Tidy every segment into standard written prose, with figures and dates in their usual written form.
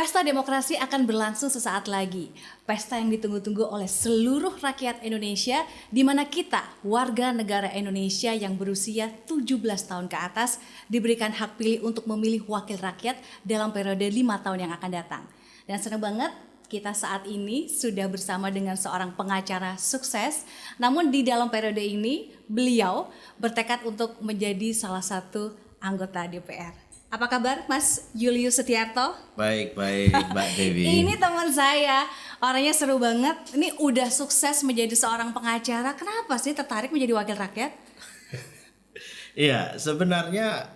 Pesta demokrasi akan berlangsung sesaat lagi. Pesta yang ditunggu-tunggu oleh seluruh rakyat Indonesia, di mana kita, warga negara Indonesia yang berusia 17 tahun ke atas, diberikan hak pilih untuk memilih wakil rakyat dalam periode 5 tahun yang akan datang. Dan senang banget kita saat ini sudah bersama dengan seorang pengacara sukses. Namun di dalam periode ini, beliau bertekad untuk menjadi salah satu anggota DPR. Apa kabar Mas Julius Setiarto? Baik Mbak Dewi. Ini teman saya, orangnya seru banget. Ini udah sukses menjadi seorang pengacara. Kenapa sih tertarik menjadi wakil rakyat? Iya, sebenarnya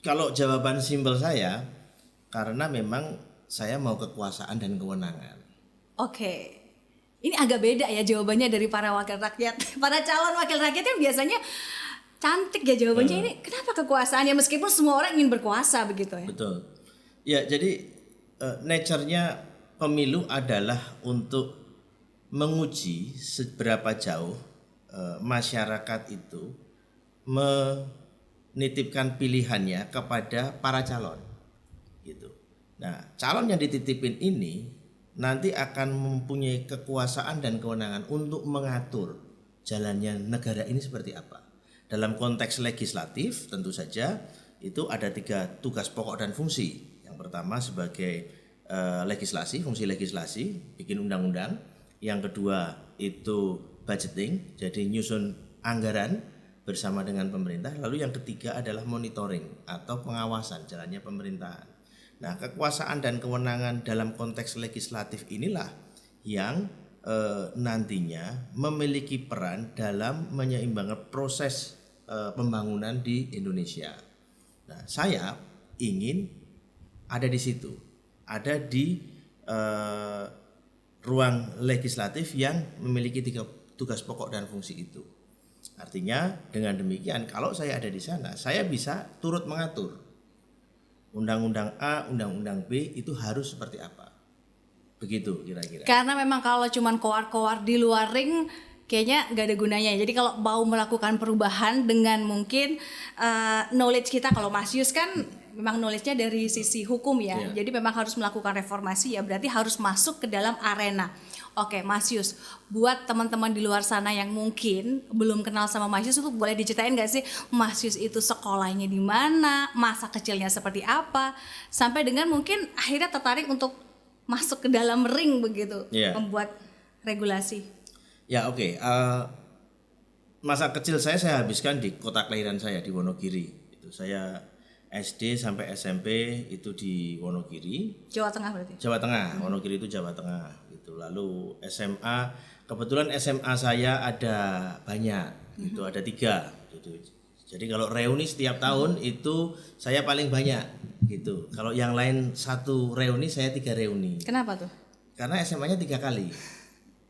kalau jawaban simpel saya, karena memang saya mau kekuasaan dan kewenangan. Oke. Ini agak beda ya jawabannya dari para wakil rakyat. Para calon wakil rakyat yang biasanya cantik ya jawabannya. Ini kenapa kekuasaan ya, meskipun semua orang ingin berkuasa begitu ya. Betul. Ya, jadi nature-nya pemilu adalah untuk menguji seberapa jauh masyarakat itu menitipkan pilihannya kepada para calon gitu. Nah, calon yang dititipin ini nanti akan mempunyai kekuasaan dan kewenangan untuk mengatur jalannya negara ini seperti apa. Dalam konteks legislatif tentu saja itu ada 3 tugas pokok dan fungsi. Yang pertama sebagai legislasi, fungsi legislasi, bikin undang-undang. Yang kedua itu budgeting, jadi nyusun anggaran bersama dengan pemerintah. Lalu yang ketiga adalah monitoring atau pengawasan jalannya pemerintahan. Nah, kekuasaan dan kewenangan dalam konteks legislatif inilah yang nantinya memiliki peran dalam menyeimbangkan proses pembangunan di Indonesia. Nah, saya ingin ada di situ, ada di ruang legislatif yang memiliki 3 tugas pokok dan fungsi itu. Artinya dengan demikian kalau saya ada di sana, saya bisa turut mengatur undang-undang A, undang-undang B itu harus seperti apa. Begitu kira-kira. Karena memang kalau cuman koar-koar di luar ring kayaknya nggak ada gunanya. Jadi kalau mau melakukan perubahan dengan mungkin knowledge kita, kalau Mas Yus kan memang knowledge-nya dari sisi hukum ya. Yeah. Jadi memang harus melakukan reformasi ya, berarti harus masuk ke dalam arena. Oke, Mas Yus, buat teman-teman di luar sana yang mungkin belum kenal sama Mas Yus, itu boleh diceritain nggak sih Mas Yus itu sekolahnya di mana, masa kecilnya seperti apa, sampai dengan mungkin akhirnya tertarik untuk masuk ke dalam ring begitu, Yeah. membuat regulasi. Ya oke. Masa kecil saya habiskan di kota kelahiran saya di Wonogiri. Itu saya SD sampai SMP itu di Wonogiri. Jawa Tengah berarti? Jawa Tengah, Wonogiri itu Jawa Tengah gitu. Lalu SMA, kebetulan SMA saya ada banyak, itu ada 3 gitu. Jadi kalau reuni setiap tahun itu saya paling banyak gitu. Kalau yang lain 1 reuni, saya 3 reuni. Kenapa tuh? Karena SMA-nya 3 kali,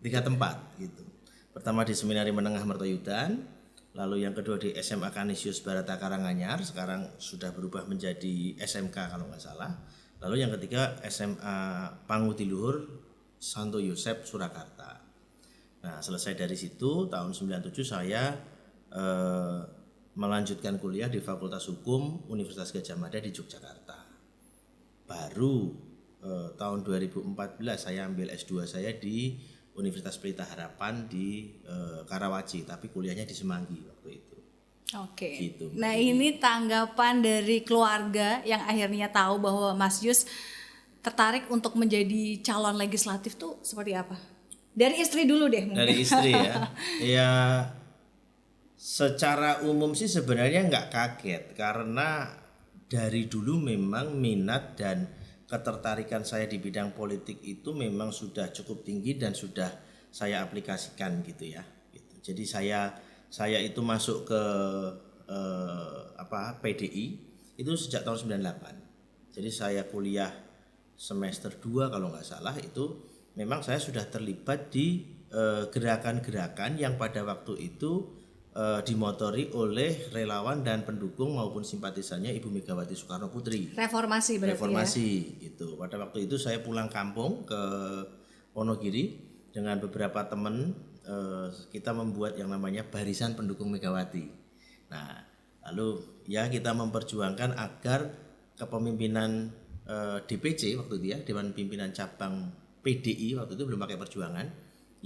3 tempat gitu. Pertama di Seminari Menengah Mertoyudan, lalu yang kedua di SMA Kanisius Barata Karanganyar, sekarang sudah berubah menjadi SMK kalau nggak salah. Lalu yang ketiga SMA Pangutiluhur Santo Yosep Surakarta. Nah, selesai dari situ tahun 97 saya melanjutkan kuliah di Fakultas Hukum Universitas Gadjah Mada di Yogyakarta. Baru tahun 2014 saya ambil S2 saya di Universitas Pelita Harapan di Karawaci, tapi kuliahnya di Semanggi waktu itu. Oke. Gitu. Nah, ini tanggapan dari keluarga yang akhirnya tahu bahwa Mas Yus tertarik untuk menjadi calon legislatif tuh seperti apa? Dari istri dulu deh mungkin. Dari istri ya. Ya secara umum sih sebenarnya nggak kaget karena dari dulu memang minat dan ketertarikan saya di bidang politik itu memang sudah cukup tinggi dan sudah saya aplikasikan gitu ya. Gitu. Jadi saya itu masuk ke PDI itu sejak tahun 98. Jadi saya kuliah semester 2 kalau nggak salah itu memang saya sudah terlibat di gerakan-gerakan yang pada waktu itu dimotori oleh relawan dan pendukung maupun simpatisannya Ibu Megawati Soekarno Putri. Reformasi berarti Reformasi itu. Pada waktu itu saya pulang kampung ke Wonogiri dengan beberapa teman, kita membuat yang namanya Barisan Pendukung Megawati. Nah, lalu ya kita memperjuangkan agar kepemimpinan DPC waktu itu ya, Dewan Pimpinan Cabang PDI waktu itu belum pakai Perjuangan,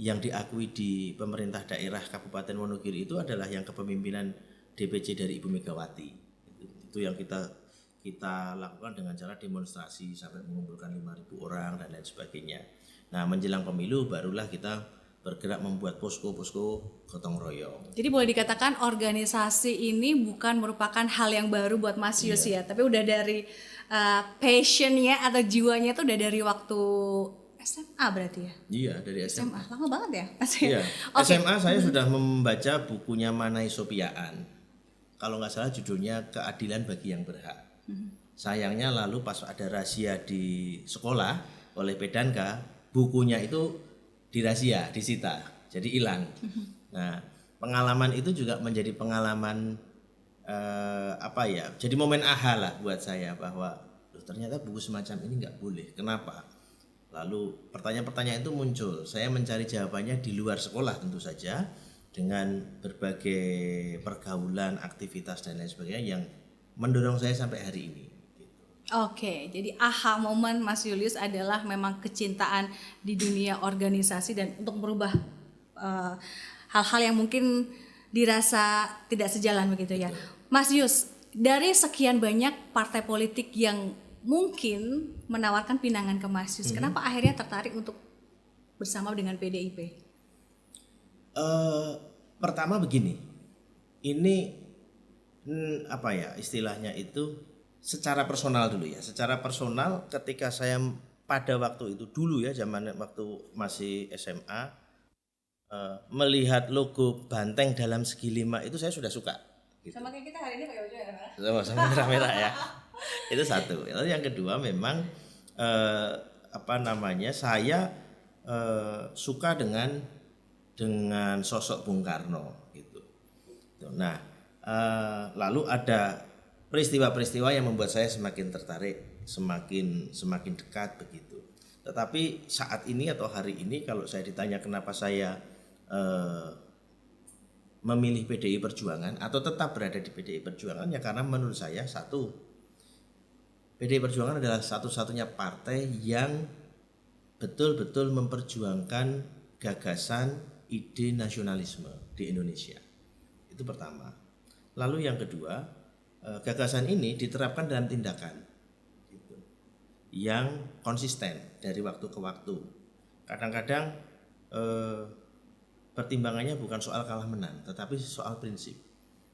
yang diakui di pemerintah daerah Kabupaten Wonogiri itu adalah yang kepemimpinan DPC dari Ibu Megawati. Itu yang kita lakukan dengan cara demonstrasi sampai mengumpulkan 5.000 orang dan lain sebagainya. Nah, menjelang pemilu barulah kita bergerak membuat posko-posko gotong royong. Jadi boleh dikatakan organisasi ini bukan merupakan hal yang baru buat Mas Yus ya, tapi udah dari passionnya atau jiwanya tuh udah dari waktu SMA berarti ya? Iya, dari SMA. Lama banget ya Mas? Iya. Oke. SMA saya sudah membaca bukunya Manai Sopiaan. Kalau nggak salah judulnya Keadilan Bagi Yang Berhak. Sayangnya lalu pas ada razia di sekolah oleh Pedanka, bukunya itu dirazia, disita, jadi hilang. Nah, pengalaman itu juga menjadi pengalaman jadi momen aha lah buat saya bahwa ternyata buku semacam ini nggak boleh. Kenapa? Lalu pertanyaan-pertanyaan itu muncul. Saya mencari jawabannya di luar sekolah tentu saja dengan berbagai pergaulan, aktivitas dan lain sebagainya yang mendorong saya sampai hari ini. Oke, jadi aha momen Mas Julius adalah memang kecintaan di dunia organisasi dan untuk merubah hal-hal yang mungkin dirasa tidak sejalan begitu ya. Mas Yus, dari sekian banyak partai politik yang mungkin menawarkan pinangan ke Mas Yus, kenapa akhirnya tertarik untuk bersama dengan PDIP? Pertama begini, ini istilahnya itu secara personal dulu ya. Secara personal ketika saya pada waktu itu dulu ya, zaman waktu masih SMA, melihat logo banteng dalam segi 5 itu saya sudah suka. Gitu. Sama kayak kita hari ini pakai baju merah. Sama merah-merah ya. Itu satu. Lalu yang kedua memang saya suka dengan sosok Bung Karno gitu. Nah, lalu ada peristiwa-peristiwa yang membuat saya semakin tertarik, semakin dekat begitu. Tetapi saat ini atau hari ini kalau saya ditanya kenapa saya memilih PDI Perjuangan atau tetap berada di PDI Perjuangan, ya karena menurut saya satu, PDI Perjuangan adalah satu-satunya partai yang betul-betul memperjuangkan gagasan ide nasionalisme di Indonesia. Itu pertama. Lalu yang kedua, gagasan ini diterapkan dalam tindakan gitu, yang konsisten dari waktu ke waktu. Kadang-kadang pertimbangannya bukan soal kalah menang, tetapi soal prinsip.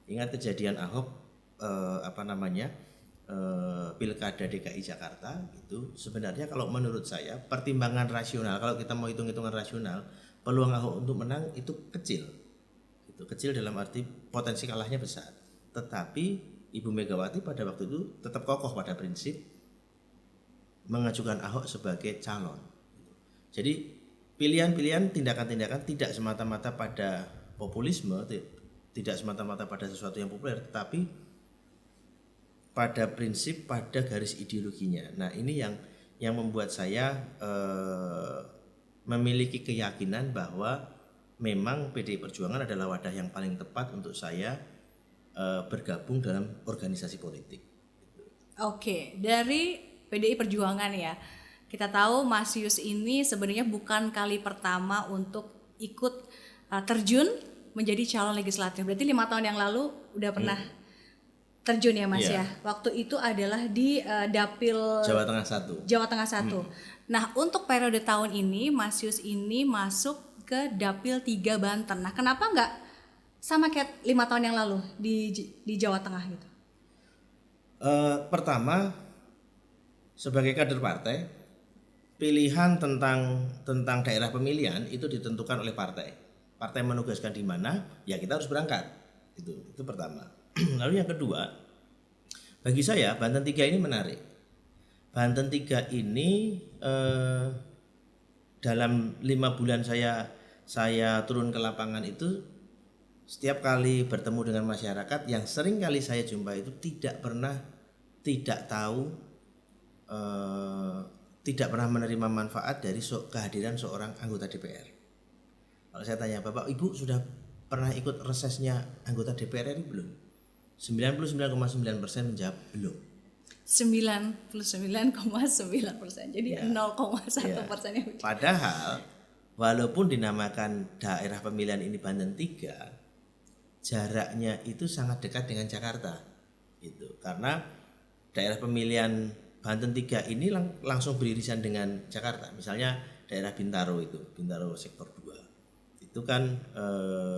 Ingat kejadian Ahok Pilkada DKI Jakarta itu sebenarnya kalau menurut saya pertimbangan rasional, kalau kita mau hitung-hitungan rasional, peluang Ahok untuk menang itu kecil. Gitu. Kecil dalam arti potensi kalahnya besar. Tetapi Ibu Megawati pada waktu itu tetap kokoh pada prinsip mengajukan Ahok sebagai calon. Jadi pilihan-pilihan, tindakan-tindakan tidak semata-mata pada populisme, tidak semata-mata pada sesuatu yang populer, tetapi pada prinsip, pada garis ideologinya. Nah, ini yang membuat saya memiliki keyakinan bahwa memang PDI Perjuangan adalah wadah yang paling tepat untuk saya bergabung dalam organisasi politik. Oke, dari PDI Perjuangan ya, kita tahu Mas Yus ini sebenarnya bukan kali pertama untuk ikut terjun menjadi calon legislatif. Berarti 5 tahun yang lalu udah pernah terjun ya Mas ya. Waktu itu adalah di Dapil Jawa Tengah 1. Nah, untuk periode tahun ini Mas Yus ini masuk ke Dapil 3 Banten. Nah, kenapa nggak sama kayak 5 tahun yang lalu di Jawa Tengah gitu? Pertama, sebagai kader partai, pilihan tentang daerah pemilihan itu ditentukan oleh partai. Partai menugaskan di mana, ya kita harus berangkat. Itu pertama. Lalu yang kedua, bagi saya Banten 3 ini menarik. Banten 3 ini dalam 5 bulan saya turun ke lapangan itu, setiap kali bertemu dengan masyarakat yang sering kali saya jumpa itu tidak pernah menerima manfaat dari kehadiran seorang anggota DPR. Kalau saya tanya, Bapak Ibu sudah pernah ikut resesnya anggota DPR RI belum? 99,9% menjawab belum. 99,9%. Jadi Ya. 0,1% Ya. yang udah. Padahal walaupun dinamakan daerah pemilihan ini Banten 3, jaraknya itu sangat dekat dengan Jakarta. Gitu. Karena daerah pemilihan Banten 3 ini langsung beririsan dengan Jakarta. Misalnya daerah Bintaro itu, Bintaro sektor 2. Itu kan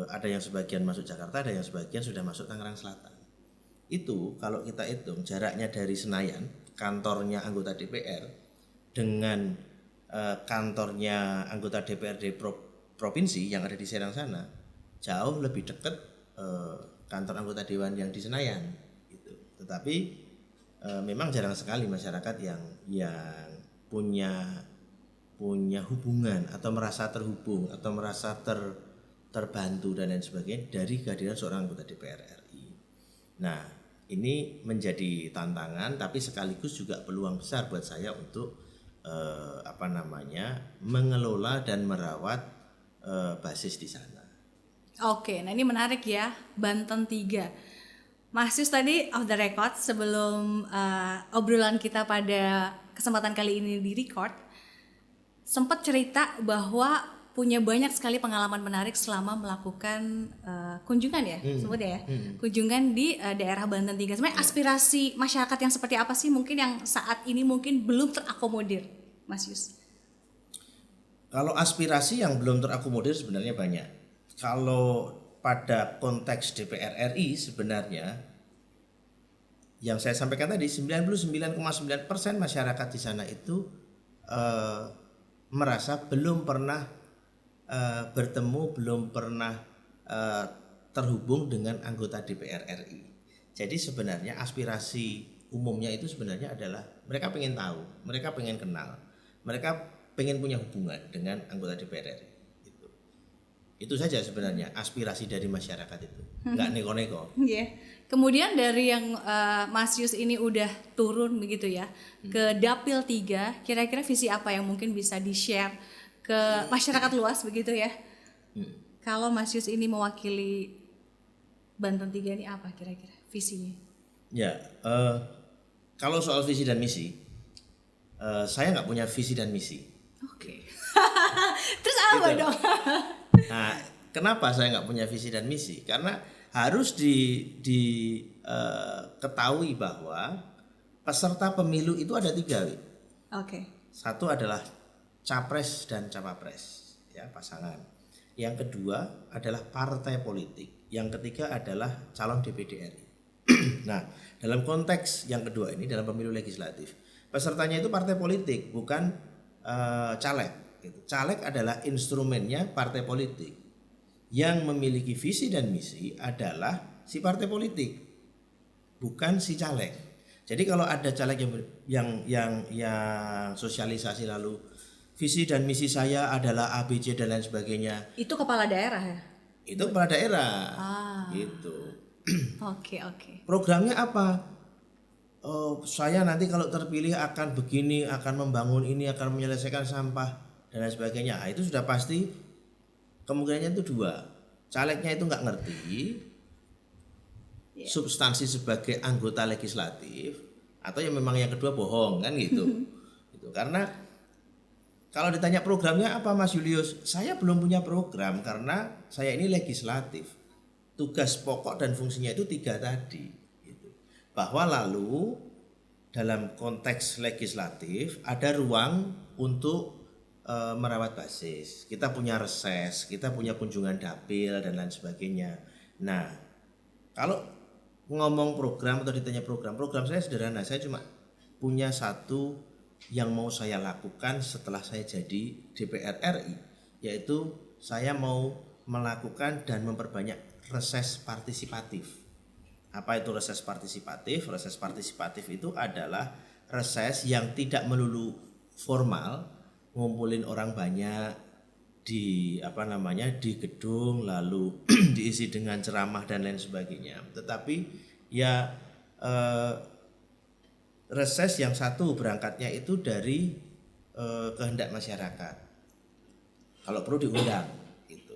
ada yang sebagian masuk Jakarta, ada yang sebagian sudah masuk Tangerang Selatan. Itu kalau kita hitung jaraknya dari Senayan, kantornya anggota DPR, dengan kantornya anggota DPRD provinsi yang ada di Serang sana, jauh lebih dekat kantor anggota dewan yang di Senayan gitu. Tetapi memang jarang sekali masyarakat yang punya hubungan atau merasa terhubung atau merasa terbantu dan lain sebagainya dari kehadiran seorang anggota DPR RI. Nah, ini menjadi tantangan tapi sekaligus juga peluang besar buat saya untuk mengelola dan merawat basis di sana. Oke, nah ini menarik ya, Banten 3. Mas Yus tadi off the record sebelum obrolan kita pada kesempatan kali ini di record, sempat cerita bahwa punya banyak sekali pengalaman menarik selama melakukan kunjungan ya, sebutnya ya, kunjungan di daerah Banten 3. Sebenarnya aspirasi masyarakat yang seperti apa sih mungkin yang saat ini mungkin belum terakomodir, Mas Yus? Kalau aspirasi yang belum terakomodir sebenarnya banyak. Kalau pada konteks DPR RI sebenarnya yang saya sampaikan tadi 99,9% masyarakat di sana itu merasa belum pernah bertemu, belum pernah terhubung dengan anggota DPR RI. Jadi sebenarnya aspirasi umumnya itu sebenarnya adalah mereka pengen tahu, mereka pengen kenal, mereka pengen punya hubungan dengan anggota DPR RI. Itu saja sebenarnya aspirasi dari masyarakat itu, nggak neko-neko. Yeah. Kemudian dari yang Mas Yus ini udah turun begitu ya ke Dapil 3, kira-kira visi apa yang mungkin bisa di-share ke masyarakat luas begitu ya? Kalau Mas Yus ini mewakili Banten 3 ini apa kira-kira visinya? Ya, kalau soal visi dan misi, saya nggak punya visi dan misi. Oke. Terus apa Gitu. dong? Nah, kenapa saya nggak punya visi dan misi? Karena harus diketahui bahwa peserta pemilu itu ada 3. Oke. Satu adalah capres dan cawapres, ya pasangan. Yang kedua adalah partai politik. Yang ketiga adalah calon DPD RI. Nah, dalam konteks yang kedua ini dalam pemilu legislatif, pesertanya itu partai politik, bukan caleg. Caleg adalah instrumennya partai politik. Yang memiliki visi dan misi adalah si partai politik, bukan si caleg. Jadi kalau ada caleg yang sosialisasi lalu visi dan misi saya adalah ABC dan lain sebagainya, Itu kepala daerah ya? itu kepala daerah. Gitu. Oke. Programnya apa? Saya nanti kalau terpilih akan begini, akan membangun ini, akan menyelesaikan sampah dan lain sebagainya. Itu sudah pasti kemungkinannya itu 2. Calegnya itu nggak ngerti substansi sebagai anggota legislatif, atau yang memang yang kedua bohong kan gitu. Gitu. Karena kalau ditanya programnya apa Mas Julius, saya belum punya program karena saya ini legislatif. Tugas pokok dan fungsinya itu 3 tadi. Gitu. Bahwa lalu dalam konteks legislatif ada ruang untuk merawat basis. Kita punya reses, kita punya kunjungan dapil dan lain sebagainya. Nah, kalau ngomong program atau ditanya program saya sederhana. Saya cuma punya satu yang mau saya lakukan setelah saya jadi DPR RI, yaitu saya mau melakukan dan memperbanyak reses partisipatif. Apa itu reses partisipatif? Reses partisipatif itu adalah reses yang tidak melulu formal, ngumpulin orang banyak di di gedung lalu diisi dengan ceramah dan lain sebagainya. Tetapi ya reses yang satu berangkatnya itu dari kehendak masyarakat. Kalau perlu diundang gitu.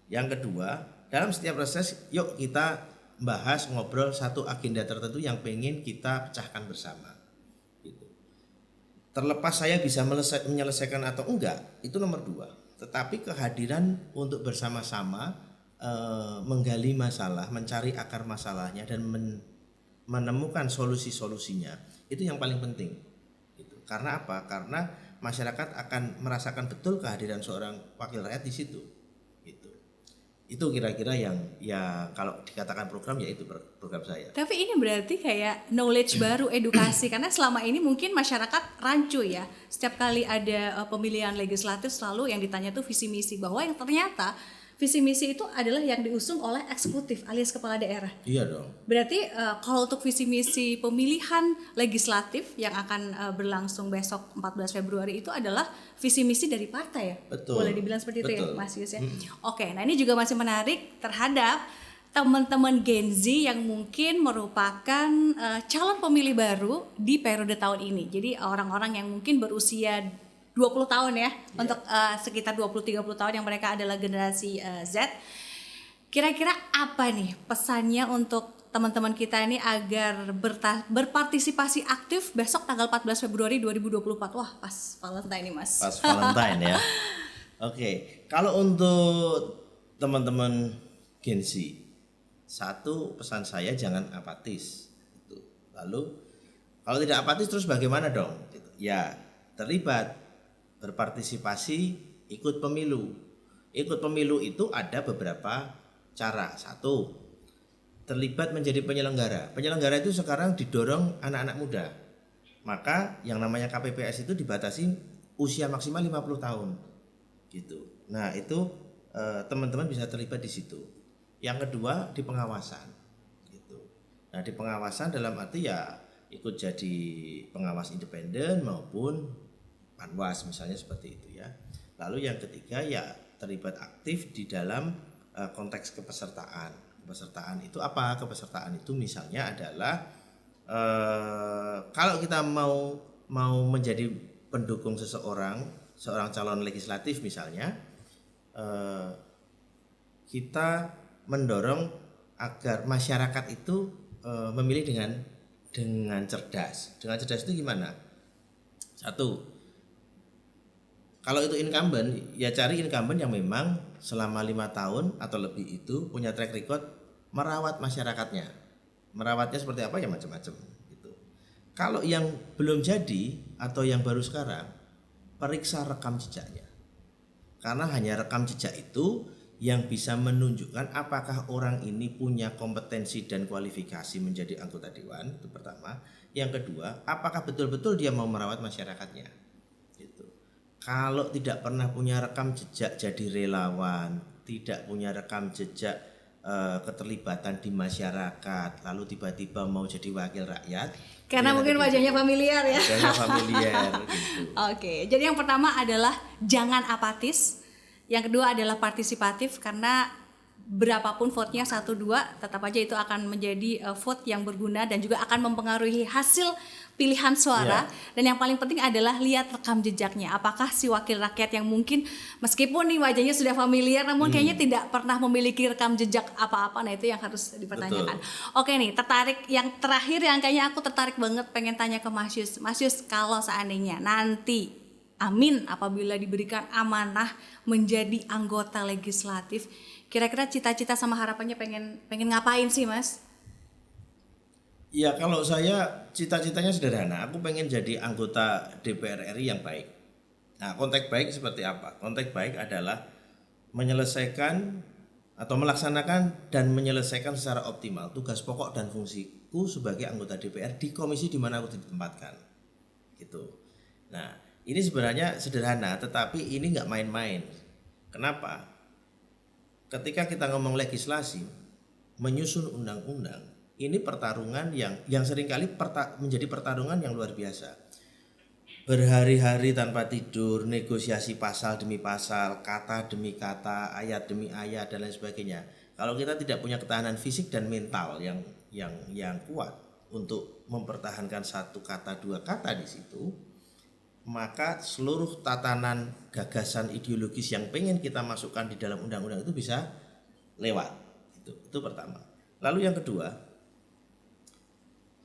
Yang kedua, dalam setiap reses yuk kita bahas ngobrol satu agenda tertentu yang pengen kita pecahkan bersama. Terlepas saya bisa menyelesaikan atau enggak, itu nomor dua. Tetapi kehadiran untuk bersama-sama menggali masalah, mencari akar masalahnya dan menemukan solusi-solusinya, itu yang paling penting. Gitu. Karena apa? Karena masyarakat akan merasakan betul kehadiran seorang wakil rakyat di situ. Itu kira-kira yang ya kalau dikatakan program ya itu program saya. Tapi ini berarti kayak knowledge baru, edukasi, karena selama ini mungkin masyarakat rancu ya. Setiap kali ada pemilihan legislatif selalu yang ditanya tuh visi misi, bahwa yang ternyata visi misi itu adalah yang diusung oleh eksekutif alias kepala daerah. Iya dong. Berarti kalau untuk visi misi pemilihan legislatif yang akan berlangsung besok 14 Februari itu adalah visi misi dari partai ya? Betul. Boleh dibilang seperti itu ya Betul. Mas Yus ya? Oke, nah ini juga masih menarik terhadap teman-teman Gen Z yang mungkin merupakan calon pemilih baru di periode tahun ini. Jadi orang-orang yang mungkin berusia 20 tahun ya, untuk sekitar 20-30 tahun yang mereka adalah generasi Z. Kira-kira apa nih pesannya untuk teman-teman kita ini agar berpartisipasi aktif besok tanggal 14 Februari 2024? Wah, pas Valentine nih Mas. Pas Valentine ya. Oke, kalau untuk teman-teman Gen Z, satu pesan saya jangan apatis. Lalu kalau tidak apatis terus bagaimana dong? Ya terlibat, berpartisipasi, ikut pemilu. Ikut pemilu itu ada beberapa cara. Satu, terlibat menjadi penyelenggara. Penyelenggara itu sekarang didorong anak-anak muda. Maka yang namanya KPPS itu dibatasi usia maksimal 50 tahun. Gitu. Nah, itu teman-teman bisa terlibat di situ. Yang kedua, di pengawasan. Gitu. Nah, di pengawasan dalam arti ya ikut jadi pengawas independen maupun Panwas misalnya seperti itu ya. Lalu yang ketiga ya terlibat aktif di dalam konteks kepesertaan. Kepesertaan itu apa? Kepesertaan itu misalnya adalah kalau kita mau menjadi pendukung seorang calon legislatif misalnya, kita mendorong agar masyarakat itu memilih dengan cerdas. Dengan cerdas itu gimana? Satu, kalau itu incumbent, ya cari incumbent yang memang selama 5 tahun atau lebih itu punya track record merawat masyarakatnya. Merawatnya seperti apa ya macam-macam gitu. Kalau yang belum jadi atau yang baru sekarang, periksa rekam jejaknya. Karena hanya rekam jejak itu yang bisa menunjukkan apakah orang ini punya kompetensi dan kualifikasi menjadi anggota dewan, itu pertama. Yang kedua, apakah betul-betul dia mau merawat masyarakatnya. Gitu. Kalau tidak pernah punya rekam jejak jadi relawan, tidak punya rekam jejak keterlibatan di masyarakat, lalu tiba-tiba mau jadi wakil rakyat. Karena mungkin wajahnya familiar ya. Wajahnya familiar gitu. Oke, jadi yang pertama adalah jangan apatis. Yang kedua adalah partisipatif, karena berapapun vote-nya 1-2 tetap aja itu akan menjadi vote yang berguna dan juga akan mempengaruhi hasil pilihan suara. Dan yang paling penting adalah lihat rekam jejaknya. Apakah si wakil rakyat yang mungkin meskipun nih wajahnya sudah familiar namun kayaknya tidak pernah memiliki rekam jejak apa-apa. Nah, itu yang harus dipertanyakan. Betul. Oke nih, tertarik yang terakhir yang kayaknya aku tertarik banget pengen tanya ke Mas Yus. Mas Yus, kalau seandainya nanti amin apabila diberikan amanah menjadi anggota legislatif, kira-kira cita-cita sama harapannya pengen ngapain sih Mas? Ya kalau saya cita-citanya sederhana, aku pengen jadi anggota DPR RI yang baik. Nah, konteks baik seperti apa? Konteks baik adalah menyelesaikan atau melaksanakan dan menyelesaikan secara optimal tugas pokok dan fungsiku sebagai anggota DPR di komisi di mana aku ditempatkan. Gitu. Nah, ini sebenarnya sederhana, tetapi ini nggak main-main. Kenapa? Ketika kita ngomong legislasi, menyusun undang-undang, ini pertarungan yang seringkali menjadi pertarungan yang luar biasa. Berhari-hari tanpa tidur, negosiasi pasal demi pasal, kata demi kata, ayat demi ayat dan lain sebagainya. Kalau kita tidak punya ketahanan fisik dan mental yang kuat untuk mempertahankan satu kata dua kata di situ, maka seluruh tatanan gagasan ideologis yang pengen kita masukkan di dalam undang-undang itu bisa lewat. Itu pertama. Lalu yang kedua,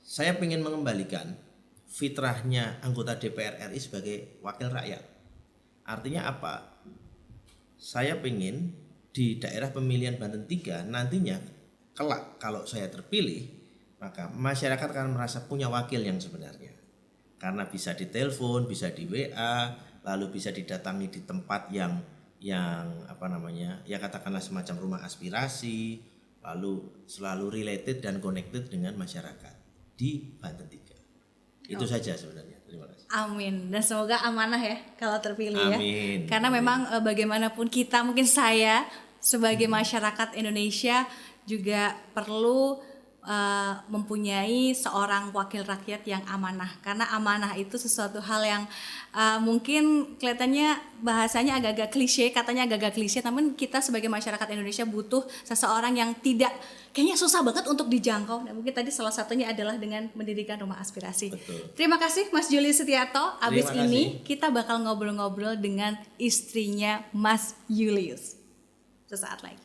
saya ingin mengembalikan fitrahnya anggota DPR RI sebagai wakil rakyat. Artinya apa? Saya pengen di daerah pemilihan Banten 3 nantinya kelak kalau saya terpilih, maka masyarakat akan merasa punya wakil yang sebenarnya. Karena bisa ditelepon, bisa di WA, lalu bisa didatangi di tempat yang apa namanya, ya katakanlah semacam rumah aspirasi, lalu selalu related dan connected dengan masyarakat di Banten 3. Itu saja sebenarnya. Terima kasih. Amin, dan semoga amanah ya kalau terpilih. Amin. Ya. Karena memang bagaimanapun kita, mungkin saya sebagai masyarakat Indonesia juga perlu mempunyai seorang wakil rakyat yang amanah, karena amanah itu sesuatu hal yang mungkin kelihatannya bahasanya agak-agak klise, katanya agak-agak klise, namun kita sebagai masyarakat Indonesia butuh seseorang yang tidak, kayaknya susah banget untuk dijangkau. Dan mungkin tadi salah satunya adalah dengan mendirikan rumah aspirasi. Betul. Terima kasih Mas Julius Setiarto. Abis Terima ini kasih. kita bakal ngobrol-ngobrol dengan istrinya Mas Julius sesaat lagi.